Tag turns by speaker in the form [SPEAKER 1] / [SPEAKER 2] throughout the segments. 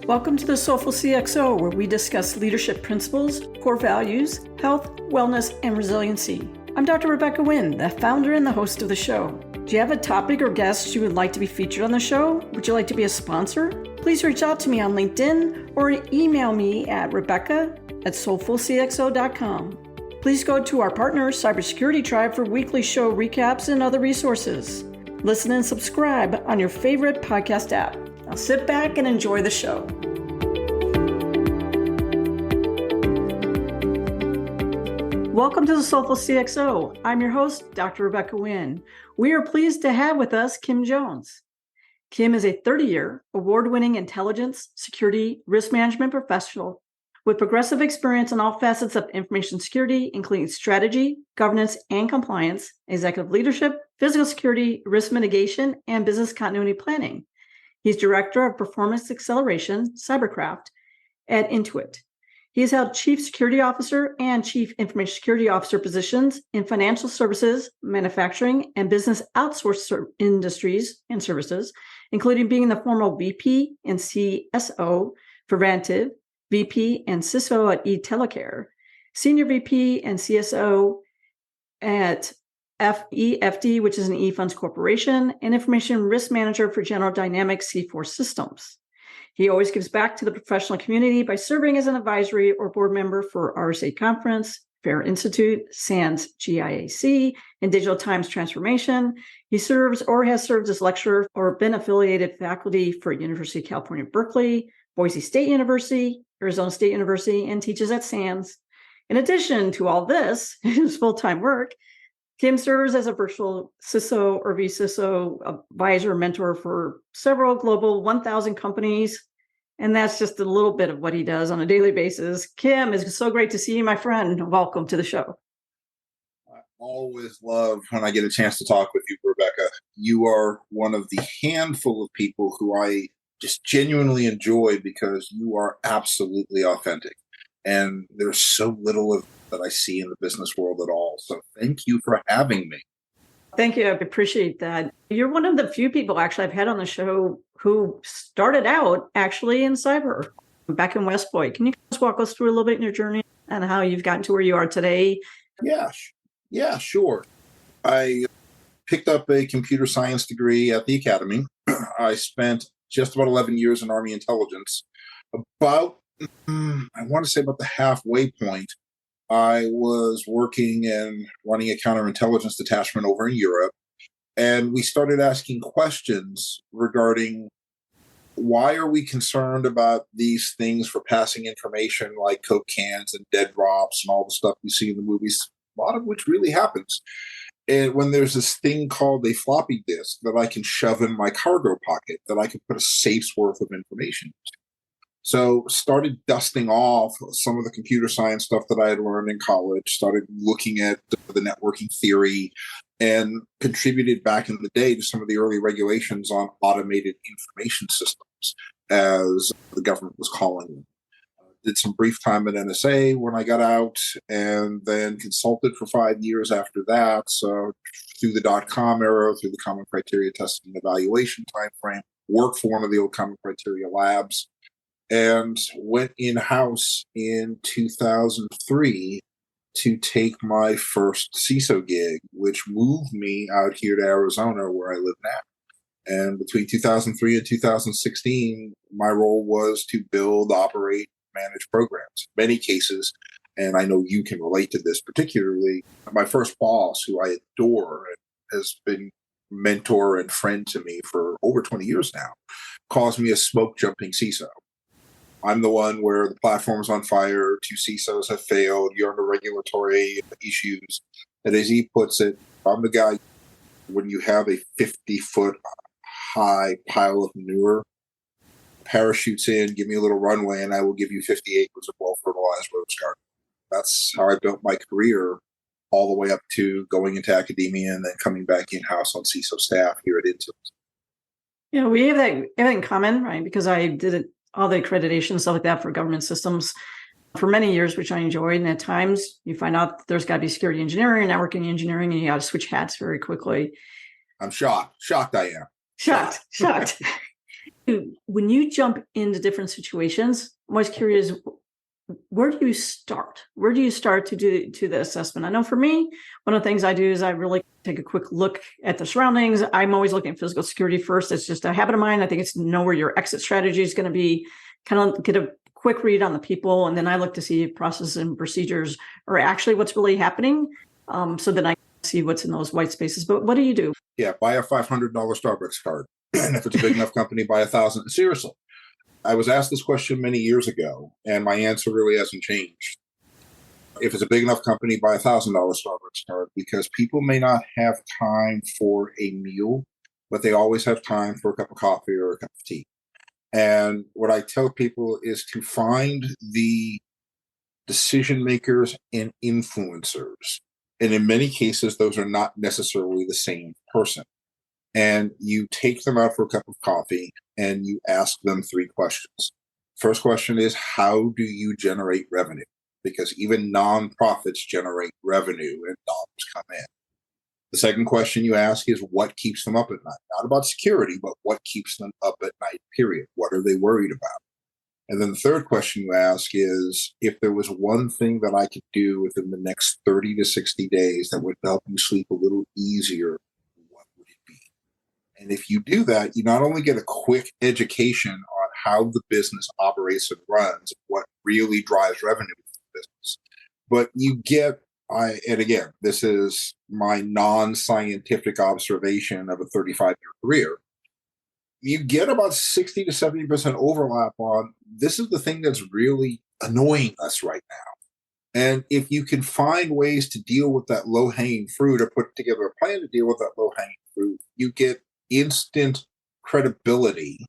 [SPEAKER 1] Welcome to the Soulful CXO, where we discuss leadership principles, core values, health, wellness, and resiliency. I'm Dr. Rebecca Wynn, the founder and the host of the show. Do you have a topic or guest you would like to be featured on the show? Would you like to be a sponsor? Please reach out to me on LinkedIn or email me at rebecca@soulfulcxo.com. Please go to our partner, Cybersecurity Tribe, for weekly show recaps and other resources. Listen and subscribe on your favorite podcast app. Now sit back and enjoy the show. Welcome to the Soulful CXO. I'm your host, Dr. Rebecca Wynn. We are pleased to have with us Kim Jones. Kim is a 30-year award-winning intelligence, security, risk management professional with progressive experience in all facets of information security, including strategy, governance, and compliance, executive leadership, physical security, risk mitigation, and business continuity planning. He's Director of Performance Acceleration, CyberCRAFT, at Intuit. He has held Chief Security Officer and Chief Information Security Officer positions in financial services, manufacturing, and business outsource industries and services, including being the former VP and CSO for Vantiv, VP and CISO at eTelecare, Senior VP and CSO at FEFD, which is an eFunds corporation, and Information Risk Manager for General Dynamics C4 Systems. He always gives back to the professional community by serving as an advisory or board member for RSA Conference, FAIR Institute, SANS GIAC, and Digital Times Transformation. He serves or has served as lecturer or been affiliated faculty for University of California, Berkeley, Boise State University, Arizona State University, and teaches at SANS. In addition to all this, his full-time work, Kim serves as a virtual CISO or vCISO advisor mentor for several global 1,000 companies. And that's just a little bit of what he does on a daily basis. Kim, it's so great to see you, my friend. Welcome to the show.
[SPEAKER 2] I always love when I get a chance to talk with you, Rebecca. You are one of the handful of people who I just genuinely enjoy because you are absolutely authentic. And there's so little of that I see in the business world at all. So thank you for having me.
[SPEAKER 1] Thank you. I appreciate that. You're one of the few people actually I've had on the show who started out actually in cyber back in West Point. Can you just walk us through a little bit in your journey and how you've gotten to where you are today?
[SPEAKER 2] Yeah, sure. I picked up a computer science degree at the academy. I spent just about 11 years in Army intelligence. I want to say about the halfway point, I was working and running a counterintelligence detachment over in Europe, and we started asking questions regarding why are we concerned about these things for passing information like Coke cans and dead drops and all the stuff you see in the movies, a lot of which really happens. And when there's this thing called a floppy disk that I can shove in my cargo pocket that I can put a safe's worth of information into. So started dusting off some of the computer science stuff that I had learned in college, started looking at the networking theory, and contributed back in the day to some of the early regulations on automated information systems, as the government was calling them. Did some brief time at NSA when I got out, and then consulted for 5 years after that. So through the .com era, through the Common Criteria Testing and Evaluation timeframe, worked for one of the old Common Criteria labs, and went in-house in 2003 to take my first CISO gig, which moved me out here to Arizona where I live now. And between 2003 and 2016, my role was to build, operate, manage programs. In many cases, and I know you can relate to this particularly, my first boss, who I adore and has been mentor and friend to me for over 20 years now, calls me a smoke-jumping CISO. I'm the one where the platform's on fire, 2 CISOs have failed, you're under regulatory issues. And as he puts it, I'm the guy when you have a 50-foot high pile of manure, parachutes in, give me a little runway, and I will give you 50 acres of well-fertilized rose garden. That's how I built my career, all the way up to going into academia and then coming back in-house on CISO staff here at Intuit.
[SPEAKER 1] Yeah, we have that in common, right? Because I did it, all the accreditation, stuff like that for government systems for many years, which I enjoyed. And at times you find out there's got to be security engineering, networking engineering, and you got to switch hats very quickly.
[SPEAKER 2] I'm shocked. I am.
[SPEAKER 1] Shocked. When you jump into different situations, I'm always curious, where do you start? Where do you start to do the assessment? I know for me, one of the things I do is I really take a quick look at the surroundings. I'm always looking at physical security first. It's just a habit of mine. I think it's to know where your exit strategy is going to be, kind of get a quick read on the people. And then I look to see if processes and procedures are actually what's really happening, so that I can see what's in those white spaces. But what do you do?
[SPEAKER 2] Yeah, buy a $500 Starbucks card. And if it's a big enough company, buy 1,000. Seriously. I was asked this question many years ago, and my answer really hasn't changed. If it's a big enough company, buy a $1,000 Starbucks card, because people may not have time for a meal, but they always have time for a cup of coffee or a cup of tea. And what I tell people is to find the decision makers and influencers. And in many cases, those are not necessarily the same person. And you take them out for a cup of coffee and you ask them 3 questions. First question is, how do you generate revenue? Because even nonprofits generate revenue and dollars come in. The second question you ask is, what keeps them up at night? Not about security, but what keeps them up at night, period. What are they worried about? And then the third question you ask is, if there was one thing that I could do within the next 30 to 60 days that would help you sleep a little easier, what would it be? And if you do that, you not only get a quick education on how the business operates and runs, what really drives revenue in the business, but you get, and again, this is my non-scientific observation of a 35-year career, you get about 60 to 70% overlap on, this is the thing that's really annoying us right now. And if you can find ways to deal with that low-hanging fruit or put together a plan to deal with that low-hanging fruit, you get instant credibility.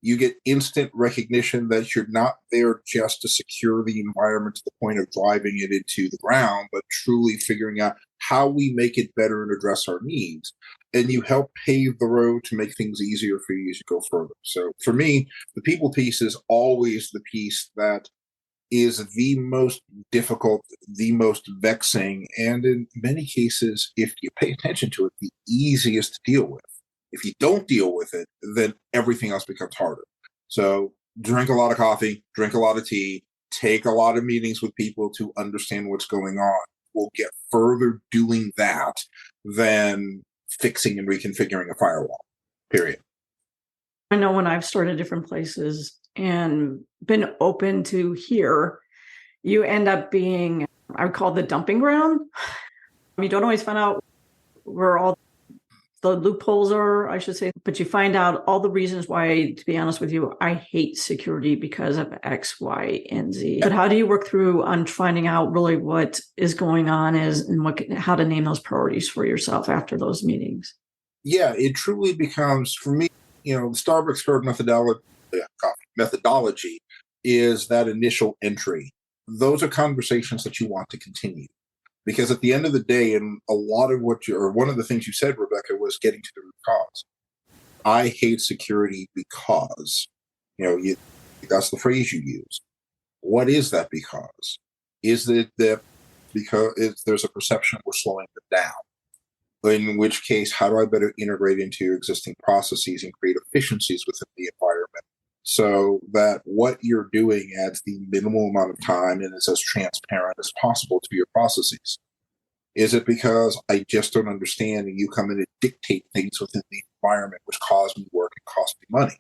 [SPEAKER 2] You get instant recognition that you're not there just to secure the environment to the point of driving it into the ground, but truly figuring out how we make it better and address our needs. And you help pave the road to make things easier for you as you go further. So for me, the people piece is always the piece that is the most difficult, the most vexing, and in many cases, if you pay attention to it, the easiest to deal with. If you don't deal with it, then everything else becomes harder. So drink a lot of coffee, drink a lot of tea, take a lot of meetings with people to understand what's going on. We'll get further doing that than fixing and reconfiguring a firewall, period.
[SPEAKER 1] I know when I've started different places and been open to here, you end up being, I would call the dumping ground. You don't always find out where all the loopholes are, I should say, but you find out all the reasons why, to be honest with you, I hate security because of X, Y, and Z. But how do you work through on finding out really what is going on and how to name those priorities for yourself after those meetings?
[SPEAKER 2] Yeah, it truly becomes, for me, the Starbucks card methodology is that initial entry. Those are conversations that you want to continue. Because at the end of the day, and a lot of one of the things you said, Rebecca, was getting to the root cause. I hate security because, that's the phrase you use. What is that because? Is it that because there's a perception we're slowing them down? In which case, how do I better integrate into your existing processes and create efficiencies within the environment so that what you're doing adds the minimal amount of time and is as transparent as possible to your processes? Is it because I just don't understand and you come in and dictate things within the environment which cause me work and cost me money?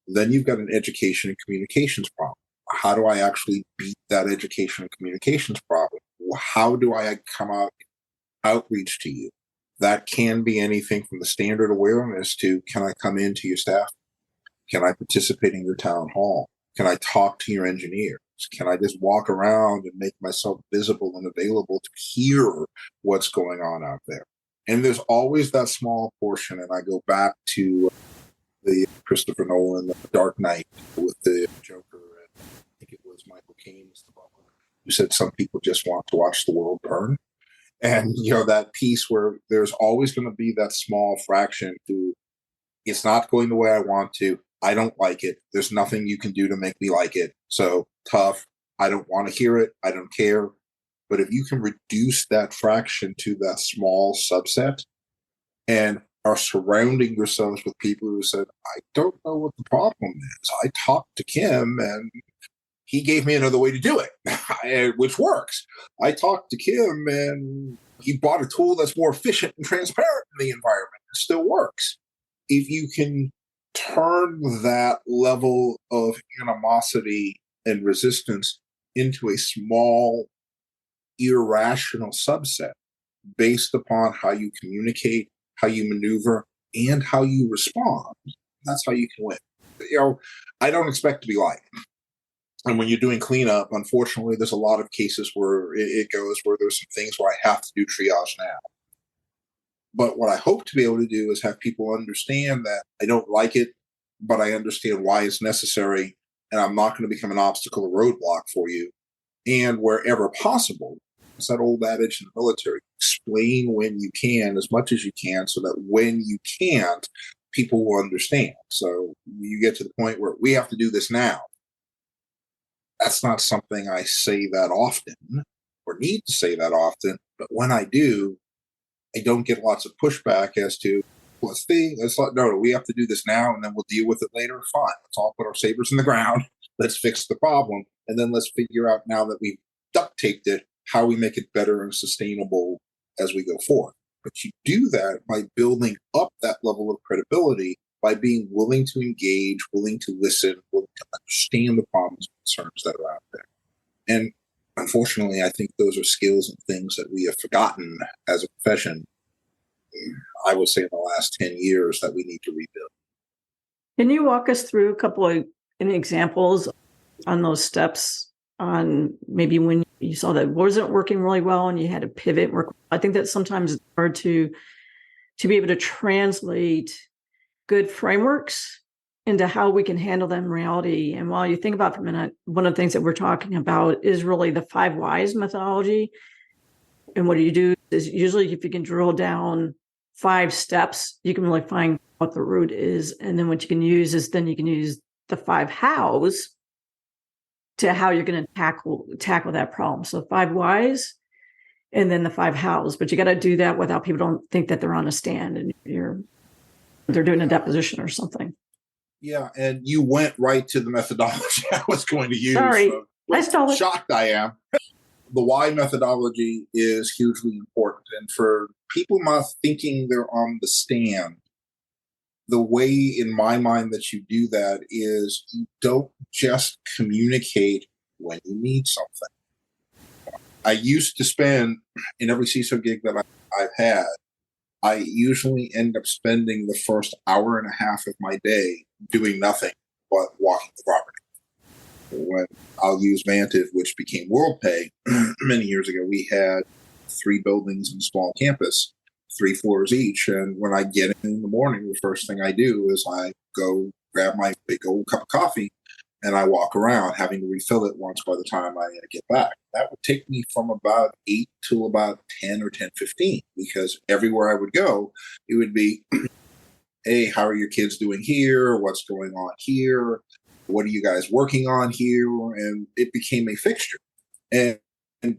[SPEAKER 2] Then you've got an education and communications problem. How do I actually beat that education and communications problem? How do I come out outreach to you? That can be anything from the standard awareness to, can I come into your staff? Can I participate in your town hall? Can I talk to your engineers? Can I just walk around and make myself visible and available to hear what's going on out there? And there's always that small portion, and I go back to the Christopher Nolan, The Dark Knight, with the Joker, and I think it was Michael Caine, who said some people just want to watch the world burn. And, that piece where there's always going to be that small fraction who it's not going the way I want to. I don't like it. There's nothing you can do to make me like it. So tough. I don't want to hear it. I don't care. But if you can reduce that fraction to that small subset and are surrounding yourselves with people who said, I don't know what the problem is. I talked to Kim and he gave me another way to do it, which works. I talked to Kim and he bought a tool that's more efficient and transparent in the environment. It still works. If you can turn that level of animosity and resistance into a small, irrational subset based upon how you communicate, how you maneuver, and how you respond, that's how you can win. I don't expect to be liked. And when you're doing cleanup, unfortunately, there's a lot of cases where it goes where there's some things where I have to do triage now. But what I hope to be able to do is have people understand that I don't like it, but I understand why it's necessary, and I'm not going to become an obstacle or roadblock for you. And wherever possible, it's that old adage in the military, explain when you can as much as you can so that when you can't, people will understand. So you get to the point where we have to do this now. That's not something I say that often or need to say that often, but when I do, I don't get lots of pushback as to, no, we have to do this now and then we'll deal with it later. Fine, let's all put our sabers in the ground. Let's fix the problem. And then let's figure out, now that we've duct taped it, how we make it better and sustainable as we go forward. But you do that by building up that level of credibility, by being willing to engage, willing to listen, willing to understand the problems and concerns that are out there. And unfortunately, I think those are skills and things that we have forgotten as a profession, I would say in the last 10 years, that we need to rebuild.
[SPEAKER 1] Can you walk us through a couple of examples on those steps, on maybe when you saw that wasn't working really well and you had to pivot? I think that sometimes it's hard to be able to translate good frameworks into how we can handle them in reality. And while you think about it for a minute, one of the things that we're talking about is really the 5 whys methodology. And what do you do is usually if you can drill down 5 steps, you can really find what the root is. And then what you can use is then you can use the 5 hows to how you're going to tackle that problem. So 5 whys and then the 5 hows. But you got to do that without people don't think that they're on a stand and they're doing a deposition or something.
[SPEAKER 2] Yeah, and you went right to the methodology I was going to use.
[SPEAKER 1] Sorry, I stole it.
[SPEAKER 2] Shocked I am. The why methodology is hugely important. And for people not thinking they're on the stand, the way in my mind that you do that is you don't just communicate when you need something. I used to spend, in every CISO gig that I've had, I usually end up spending the first hour and a half of my day doing nothing but walking the property. When I'll use Vantiv, which became WorldPay many years ago, we had 3 buildings in a small campus, 3 floors each. And when I get in the morning, the first thing I do is I go grab my big old cup of coffee and I walk around, having to refill it once by the time I get back. That would take me from about 8 to about 10 or 10:15, because everywhere I would go, it would be, hey, how are your kids doing here? What's going on here? What are you guys working on here? And it became a fixture. And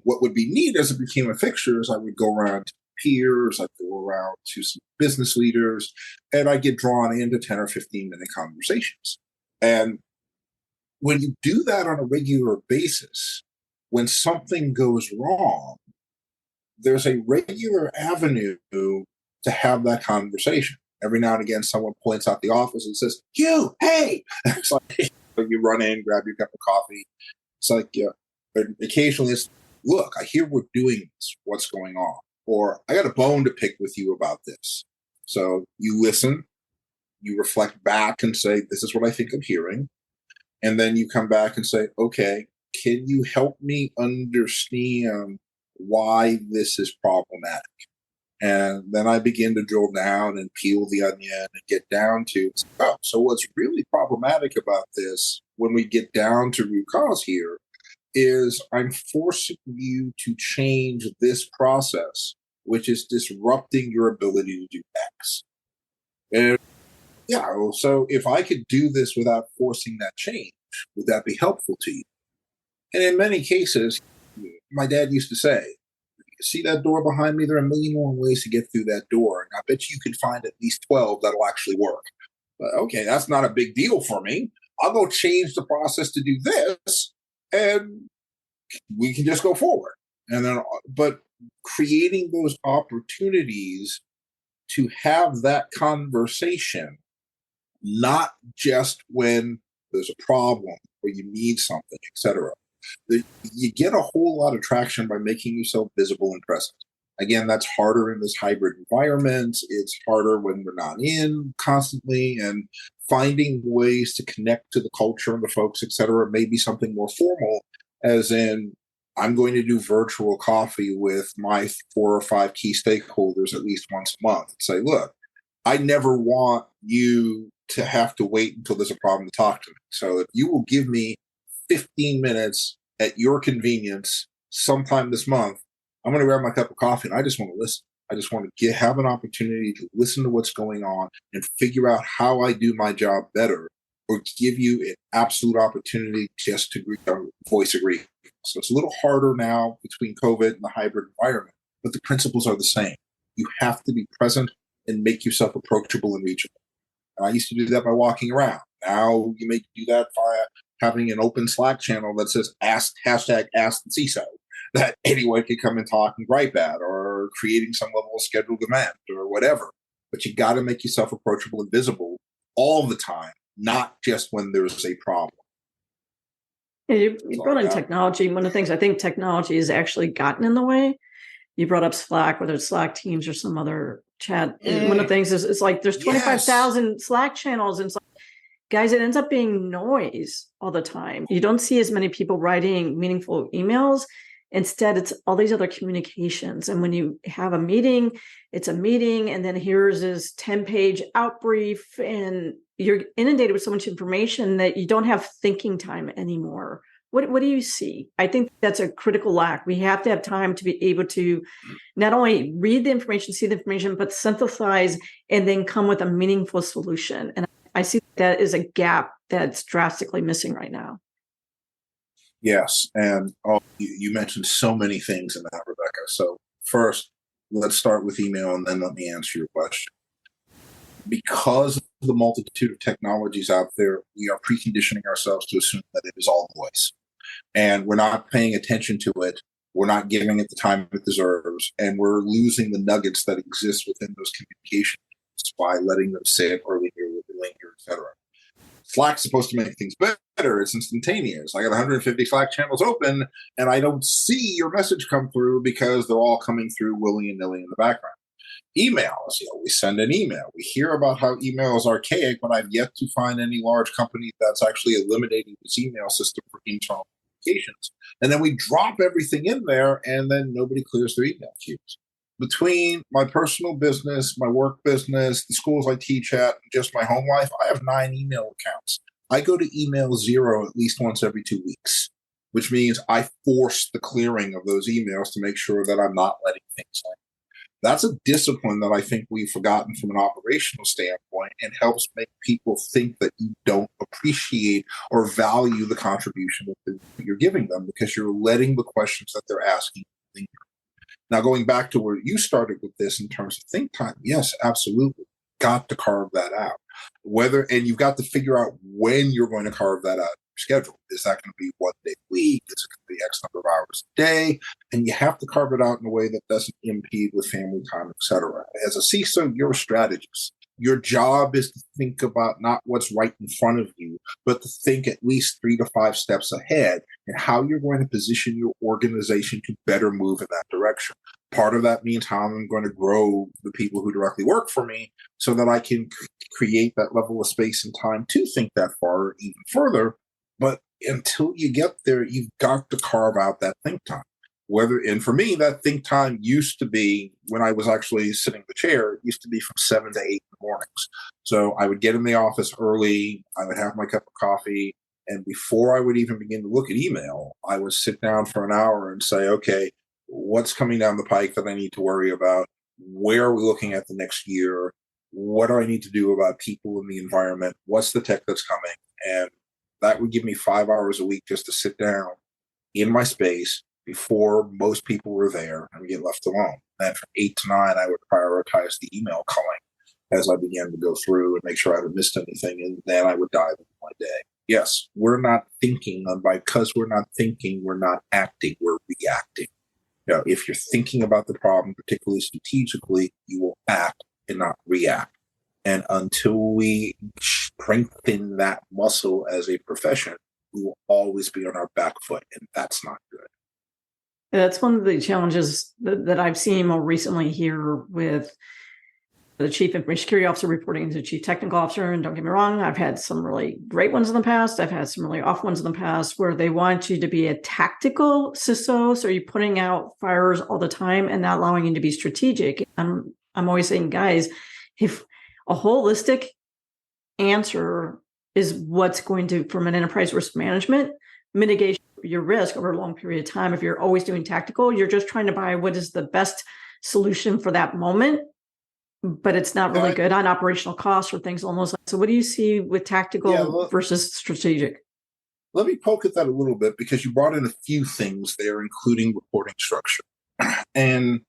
[SPEAKER 2] what would be neat as it became a fixture is I would go around to peers, I'd go around to some business leaders, and I'd get drawn into 10 or 15-minute conversations. And when you do that on a regular basis, when something goes wrong, there's a regular avenue to have that conversation. Every now and again, someone points out the office and says, "You, hey!" It's like you run in, grab your cup of coffee. It's like, yeah. But occasionally it's, look, I hear we're doing this. What's going on? Or I got a bone to pick with you about this. So you listen, you reflect back and say, this is what I think I'm hearing. And then you come back and say, okay, can you help me understand why this is problematic? And then I begin to drill down and peel the onion and get down to, oh, so what's really problematic about this when we get down to root cause here is I'm forcing you to change this process, which is disrupting your ability to do X. And yeah, so if I could do this without forcing that change, would that be helpful to you? And in many cases, my dad used to say, see that door behind me? There are a million more ways to get through that door. And I bet you can find at least 12 that'll actually work. But, okay, that's not a big deal for me. I'll go change the process to do this, and we can just go forward. And then, but creating those opportunities to have that conversation, not just when there's a problem or you need something, etc. You get a whole lot of traction by making yourself visible and present. Again, that's harder in this hybrid environment. It's harder when we're not in constantly, and finding ways to connect to the culture and the folks, et cetera, maybe something more formal, as in, I'm going to do virtual coffee with my 4 or 5 key stakeholders at least once a month and say, look, I never want you to have to wait until there's a problem to talk to me. So if you will give me 15 minutes at your convenience sometime this month, I'm going to grab my cup of coffee and I just want to listen. I just want to have an opportunity to listen to what's going on and figure out how I do my job better, or give you an absolute opportunity just to voice agree. So it's a little harder now between COVID and the hybrid environment, but the principles are the same. You have to be present and make yourself approachable and reachable. And I used to do that by walking around. Now you may do that via having an open Slack channel that says ask the CISO, that anyone can come and talk and gripe at, or creating some level of scheduled event or whatever. But you got to make yourself approachable and visible all the time, not just when there's a problem.
[SPEAKER 1] Yeah, you brought in technology. One of the things I think technology has actually gotten in the way. You brought up Slack, whether it's Slack Teams or some other chat. One of the things is it's like there's 25,000 Slack channels, and it's like, guys, it ends up being noise all the time. You don't see as many people writing meaningful emails. Instead, it's all these other communications. And when you have a meeting, it's a meeting, and then here's this 10-page outbrief, and you're inundated with so much information that you don't have thinking time anymore. What do you see? I think that's a critical lack. We have to have time to be able to not only read the information, see the information, but synthesize and then come with a meaningful solution. And I see that is a gap that's drastically missing right now.
[SPEAKER 2] Yes. And you mentioned so many things in that, Rebecca. So first, let's start with email, and then let me answer your question. Because of the multitude of technologies out there, we are preconditioning ourselves to assume that it is all voice. And we're not paying attention to it. We're not giving it the time it deserves. And we're losing the nuggets that exist within those communications by letting them sit or linger, et cetera. Slack's supposed to make things better. It's instantaneous. I got 150 Slack channels open, and I don't see your message come through because they're all coming through willy and nilly in the background. Emails, we send an email. We hear about how email is archaic, but I've yet to find any large company that's actually eliminating this email system for internal communications. And then we drop everything in there, and then nobody clears their email queues. Between my personal business, my work business, the schools I teach at, and just my home life, I have 9 email accounts. I go to email 0 at least once every 2 weeks, which means I force the clearing of those emails to make sure that I'm not letting things linger. That's a discipline that I think we've forgotten from an operational standpoint, and helps make people think that you don't appreciate or value the contribution that you're giving them, because you're letting the questions that they're asking linger. Now, going back to where you started with this in terms of think time, yes, absolutely. Got to carve that out. And you've got to figure out when you're going to carve that out in your schedule. Is that going to be 1 day a week? Is it going to be X number of hours a day? And you have to carve it out in a way that doesn't impede with family time, et cetera. As a CISO, you're a strategist. Your job is to think about not what's right in front of you, but to think at least 3 to 5 steps ahead, and how you're going to position your organization to better move in that direction. Part of that means how I'm going to grow the people who directly work for me, so that I can create that level of space and time to think that far, even further. But until you get there, you've got to carve out that think time. And for me, that think time used to be, when I was actually sitting in the chair, it used to be from 7 to 8 in the mornings. So I would get in the office early, I would have my cup of coffee, and before I would even begin to look at email, I would sit down for an hour and say, okay, what's coming down the pike that I need to worry about? Where are we looking at the next year? What do I need to do about people in the environment? What's the tech that's coming? And that would give me 5 hours a week just to sit down in my space before most people were there and get left alone. Then from 8 to 9, I would prioritize the email calling as I began to go through and make sure I haven't missed anything, and then I would dive into my day. Yes, we're not thinking, and because we're not thinking, we're not acting, we're reacting. If you're thinking about the problem, particularly strategically, you will act and not react. And until we strengthen that muscle as a profession, we will always be on our back foot, and that's not good.
[SPEAKER 1] That's one of the challenges that I've seen more recently here with the chief information security officer reporting to the chief technical officer. And don't get me wrong, I've had some really great ones in the past. I've had some really off ones in the past where they want you to be a tactical CISO. So you're putting out fires all the time and not allowing you to be strategic. I'm always saying, guys, if a holistic answer is what's going to, from an enterprise risk management, mitigate your risk over a long period of time. If you're always doing tactical, you're just trying to buy what is the best solution for that moment, but it's not really good on operational costs or things along those lines. So what do you see with tactical versus strategic?
[SPEAKER 2] Let me poke at that a little bit, because you brought in a few things there, including reporting structure. And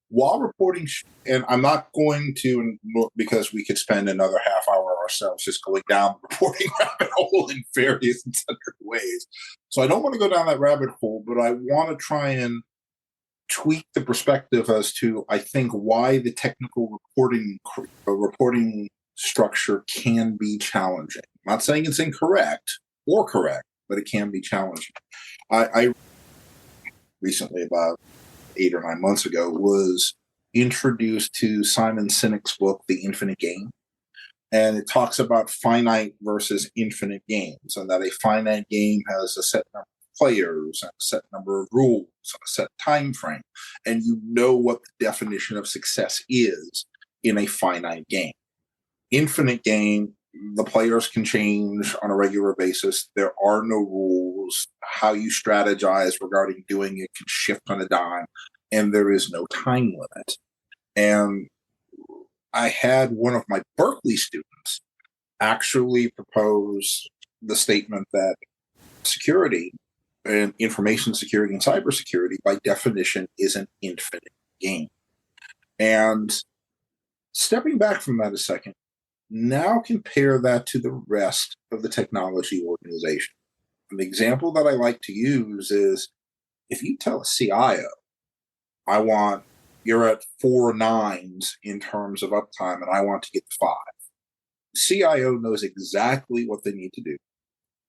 [SPEAKER 2] while reporting, and I'm not going to, because we could spend another half hour ourselves just going down the reporting rabbit hole in various and sundry ways. So I don't want to go down that rabbit hole, but I want to try and tweak the perspective as to, I think, why the technical reporting structure can be challenging. I'm not saying it's incorrect or correct, but it can be challenging. I recently, about 8 or 9 months ago, was introduced to Simon Sinek's book, The Infinite Game. And it talks about finite versus infinite games, and that a finite game has a set number of players and a set number of rules and a set time frame. And you know what the definition of success is in a finite game. Infinite game, the players can change on a regular basis. There are no rules. How you strategize regarding doing it can shift on a dime, and there is no time limit. And I had one of my Berkeley students actually propose the statement that security and information security and cybersecurity, by definition, is an infinite game. And stepping back from that a second, now compare that to the rest of the technology organization. An example that I like to use is, if you tell a CIO, you're at 4 nines in terms of uptime, and I want to get to 5. CIO knows exactly what they need to do,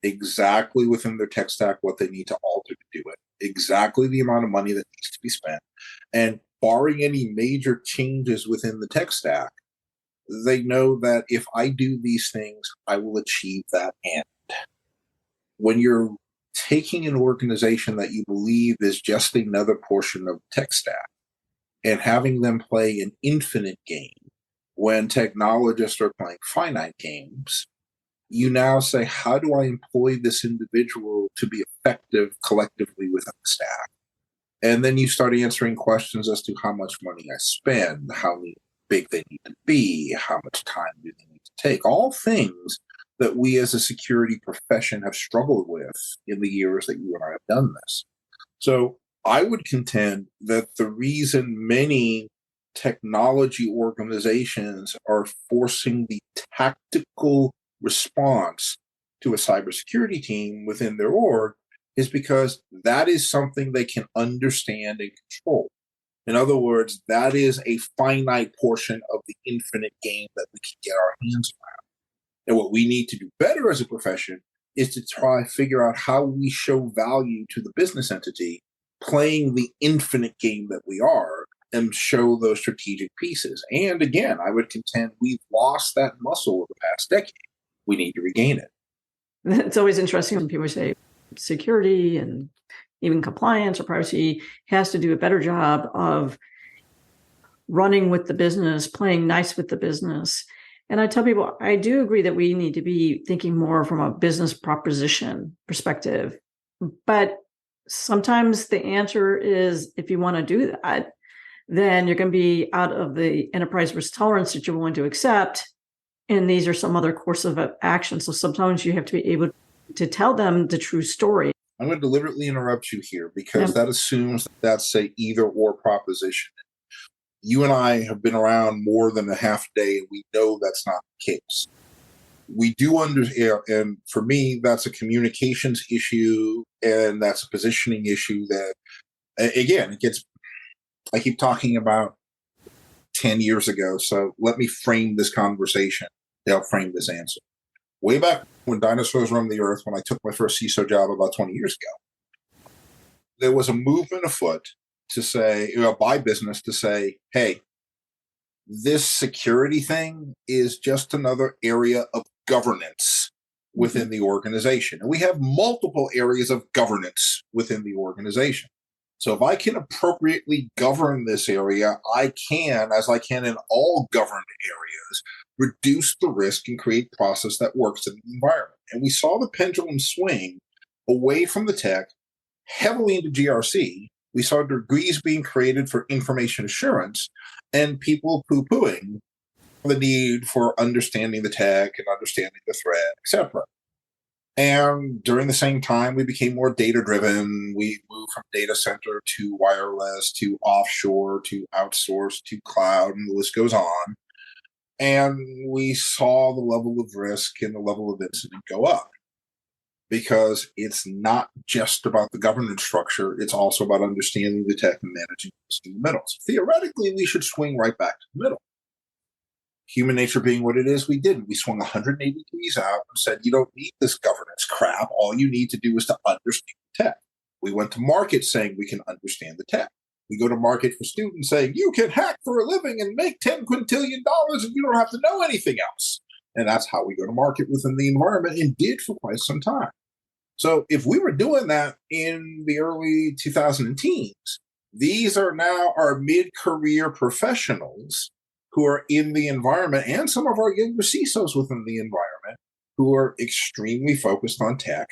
[SPEAKER 2] exactly within their tech stack what they need to alter to do it, exactly the amount of money that needs to be spent. And barring any major changes within the tech stack, they know that if I do these things, I will achieve that end. When you're taking an organization that you believe is just another portion of the tech stack and having them play an infinite game when technologists are playing finite games, you now say, how do I employ this individual to be effective collectively within the staff? And then you start answering questions as to how much money I spend, how big they need to be, how much time do they need to take, all things that we as a security profession have struggled with in the years that you and I have done this. So I would contend that the reason many technology organizations are forcing the tactical response to a cybersecurity team within their org is because that is something they can understand and control. In other words, that is a finite portion of the infinite game that we can get our hands around. And what we need to do better as a profession is to try to figure out how we show value to the business entity playing the infinite game that we are, and show those strategic pieces. And again, I would contend we've lost that muscle over the past decade. We need to regain it.
[SPEAKER 1] It's always interesting when people say security and even compliance or privacy has to do a better job of running with the business, playing nice with the business. And I tell people, I do agree that we need to be thinking more from a business proposition perspective. But sometimes the answer is, if you want to do that, then you're going to be out of the enterprise risk tolerance that you're willing to accept. And these are some other course of action. So sometimes you have to be able to tell them the true story.
[SPEAKER 2] I'm going to deliberately interrupt you here because
[SPEAKER 1] Yep.
[SPEAKER 2] that assumes that's a either or proposition. You and I have been around more than a half day, and we know that's not the case. We do understand, and for me, that's a communications issue, and that's a positioning issue that, again, I keep talking about 10 years ago, so let me frame this conversation to help frame this answer. Way back when dinosaurs roamed the earth, when I took my first CISO job about 20 years ago, there was a movement afoot to say, by business to say, hey, this security thing is just another area of governance within the organization. And we have multiple areas of governance within the organization. So if I can appropriately govern this area, I can, as I can in all governed areas, reduce the risk and create process that works in the environment. And we saw the pendulum swing away from the tech heavily into GRC. We saw degrees being created for information assurance and people poo-pooing the need for understanding the tech and understanding the threat, etc. And during the same time, we became more data-driven. We moved from data center to wireless to offshore to outsource to cloud, and the list goes on. And we saw the level of risk and the level of incident go up because it's not just about the governance structure. It's also about understanding the tech and managing risk in the middle. So theoretically, we should swing right back to the middle. Human nature being what it is, we didn't. We swung 180 degrees out and said, you don't need this governance crap. All you need to do is to understand the tech. We went to market saying we can understand the tech. We go to market for students saying, you can hack for a living and make $10 quintillion and you don't have to know anything else. And that's how we go to market within the environment and did for quite some time. So if we were doing that in the early 2010s, these are now our mid-career professionals who are in the environment, and some of our younger CISOs within the environment who are extremely focused on tech,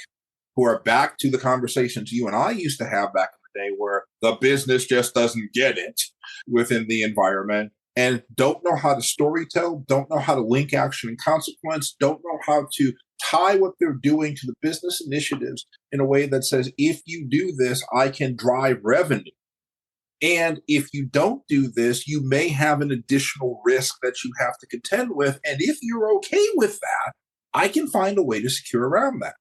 [SPEAKER 2] who are back to the conversations you and I used to have back in the day where the business just doesn't get it within the environment and don't know how to storytell, don't know how to link action and consequence, don't know how to tie what they're doing to the business initiatives in a way that says, if you do this, I can drive revenue. And if you don't do this, you may have an additional risk that you have to contend with. And if you're okay with that, I can find a way to secure around that.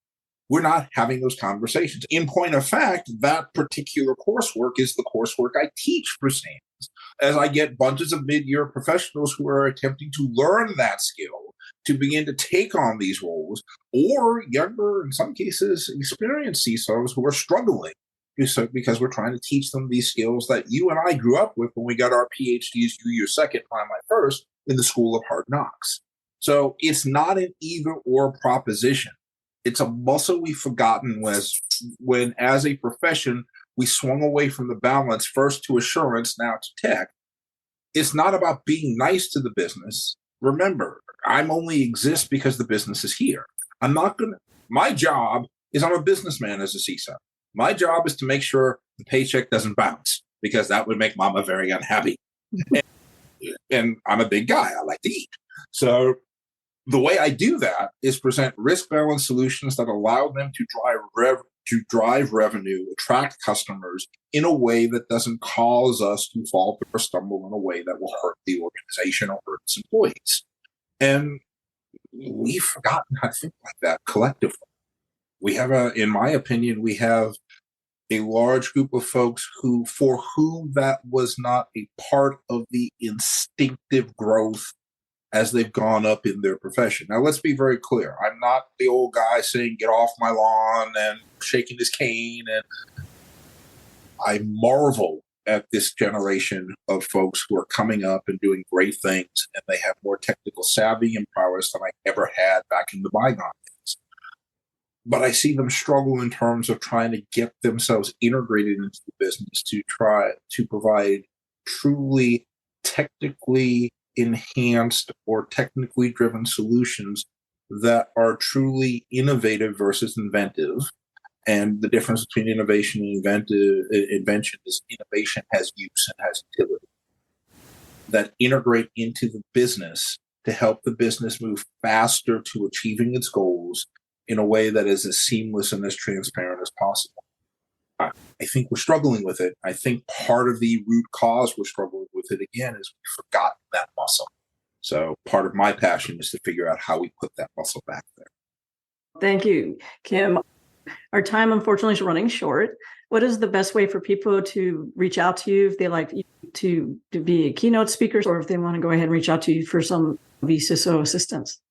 [SPEAKER 2] We're not having those conversations. In point of fact, that particular coursework is the coursework I teach for SANS, as I get bunches of mid-year professionals who are attempting to learn that skill to begin to take on these roles, or younger, in some cases, experienced CISOs who are struggling because we're trying to teach them these skills that you and I grew up with when we got our PhDs, you your second, I my first, in the School of Hard Knocks. So it's not an either or proposition. It's a muscle we've forgotten when, as a profession, we swung away from the balance, first to assurance, now to tech. It's not about being nice to the business. Remember, I'm only exist because the business is here. My job is I'm a businessman as a CISO. My job is to make sure the paycheck doesn't bounce because that would make mama very unhappy. And I'm a big guy. I like to eat. So the way I do that is present risk-balanced solutions that allow them to drive revenue, attract customers in a way that doesn't cause us to falter or stumble in a way that will hurt the organization or hurt its employees. And we've forgotten how to think like that collectively. In my opinion, we have a large group of folks for whom that was not a part of the instinctive growth as they've gone up in their profession. Now, let's be very clear. I'm not the old guy saying, get off my lawn and shaking his cane. And I marvel at this generation of folks who are coming up and doing great things, and they have more technical savvy and prowess than I ever had back in the bygone days. But I see them struggle in terms of trying to get themselves integrated into the business to try to provide truly technically enhanced or technically driven solutions that are truly innovative versus inventive. And the difference between innovation and invention is innovation has use and has utility. That integrate into the business to help the business move faster to achieving its goals in a way that is as seamless and as transparent as possible. I think we're struggling with it. I think part of the root cause we're struggling with it again is we've forgotten that muscle. So part of my passion is to figure out how we put that muscle back there.
[SPEAKER 1] Thank you, Kim. Our time, unfortunately, is running short. What is the best way for people to reach out to you if they like to be a keynote speaker, or if they want to go ahead and reach out to you for some VCSO assistance?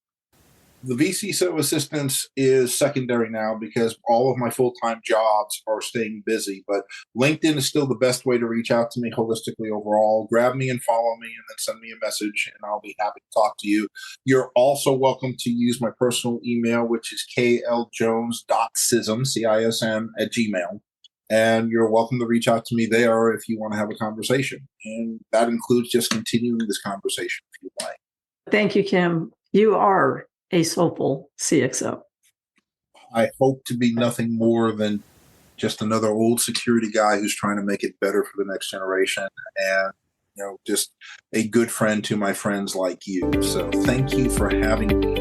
[SPEAKER 2] The VCSO assistance is secondary now because all of my full-time jobs are staying busy, but LinkedIn is still the best way to reach out to me holistically overall. Grab me and follow me and then send me a message and I'll be happy to talk to you. You're also welcome to use my personal email, which is kljones.cism, CISM, @gmail. And you're welcome to reach out to me there if you want to have a conversation. And that includes just continuing this conversation if you like.
[SPEAKER 1] Thank you, Kim. You are a Soulful CXO.
[SPEAKER 2] I hope to be nothing more than just another old security guy who's trying to make it better for the next generation, and just a good friend to my friends like you. So thank you for having me